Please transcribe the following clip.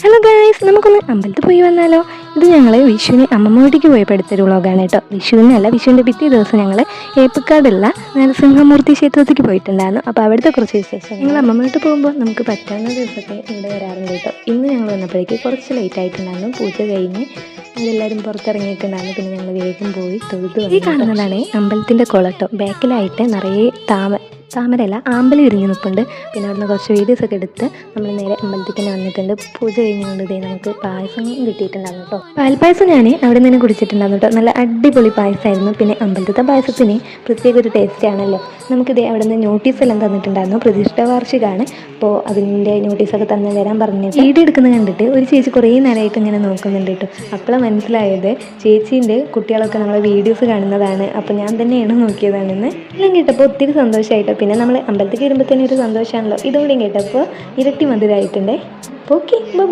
Hello guys, നമുക്കൊന്ന് അമ്പലത്തിൽ പോയി വന്നാലോ? ഇത് ഞങ്ങൾ വിഷുവിന് അമ്മമ്മ വീട്ടിലേക്ക് പോയപ്പോൾ എടുത്തൊരു വ്ളോഗാണ് കേട്ടോ. വിഷുവിനല്ല, വിഷുവിൻ്റെ പിറ്റേ ദിവസം ഞങ്ങൾ ഏപ്പക്കാടുള്ള നരസിംഹമൂർത്തി ക്ഷേത്രത്തിലേക്ക് പോയിട്ടുണ്ടായിരുന്നു. അപ്പോൾ അവിടുത്തെ കുറച്ച് വിശേഷം. ഞങ്ങൾ അമ്മമ്മ വീട്ടിൽ പോകുമ്പോൾ നമുക്ക് പറ്റാവുന്ന ദിവസത്തെ ഇവിടെ വരാറുണ്ട് കേട്ടോ. ഇന്ന് ഞങ്ങൾ വന്നപ്പോഴേക്ക് കുറച്ച് ലേറ്റ് ആയിട്ടുണ്ടായിരുന്നു. പൂജ കഴിഞ്ഞ് എല്ലാവരും പുറത്തിറങ്ങിയിട്ടുണ്ടായിരുന്നു. പിന്നെ ഞങ്ങൾ വേഗം പോയി തൊഴുത്. ഈ കാണുന്നതാണ് അമ്പലത്തിൻ്റെ കുളട്ടോ. ബാക്കിലായിട്ട് നിറയെ താമരയല്ല, ആമ്പൽ വിരിഞ്ഞ് നിൽപ്പുണ്ട്. പിന്നെ അവിടുന്ന് കുറച്ച് വീഡിയോസൊക്കെ എടുത്ത് നമ്മൾ നേരെ അമ്പലത്തേക്ക് തന്നെ വന്നിട്ടുണ്ട്. പൂജ കഴിഞ്ഞുകൊണ്ട് ഇതേ നമുക്ക് പായസം കിട്ടിയിട്ടുണ്ടായിരുന്നു കേട്ടോ. പാൽപ്പായസം ഞാൻ അവിടെ നിന്ന് കുടിച്ചിട്ടുണ്ടായിരുന്നു കേട്ടോ. നല്ല അടിപൊളി പായസമായിരുന്നു. പിന്നെ അമ്പലത്തെ പായസത്തിന് പ്രത്യേക ഒരു ടേസ്റ്റ് ആണല്ലോ. നമുക്കിതേ അവിടെ നിന്ന് നോട്ടീസെല്ലാം തന്നിട്ടുണ്ടായിരുന്നു. പ്രതിഷ്ഠ വാർഷികമാണ്, അപ്പോൾ അതിൻ്റെ നോട്ടീസൊക്കെ തന്നെ വരാൻ പറഞ്ഞു. വീഡിയോ എടുക്കുന്നത് കണ്ടിട്ട് ഒരു ചേച്ചി കുറേ നേരമായിട്ട് ഇങ്ങനെ നോക്കുന്നുണ്ട് കേട്ടോ. അപ്പോഴാണ് മനസ്സിലായത് ചേച്ചീൻ്റെ കുട്ടികളൊക്കെ നമ്മളെ വീഡിയോസ് കാണുന്നതാണ്. അപ്പോൾ ഞാൻ തന്നെയാണ് നോക്കിയതാണെന്ന്. എല്ലാം കേട്ടപ്പോൾ ഒത്തിരി സന്തോഷമായിട്ടോ. പിന്നെ നമ്മൾ അമ്പലത്തിൽ കയറുമ്പോൾ തന്നെ ഒരു സന്തോഷമാണല്ലോ. ഇതുകൂടിയും കേട്ടപ്പോൾ ഇരട്ടി മധുരമായിട്ടുണ്ടേ. Okay, by.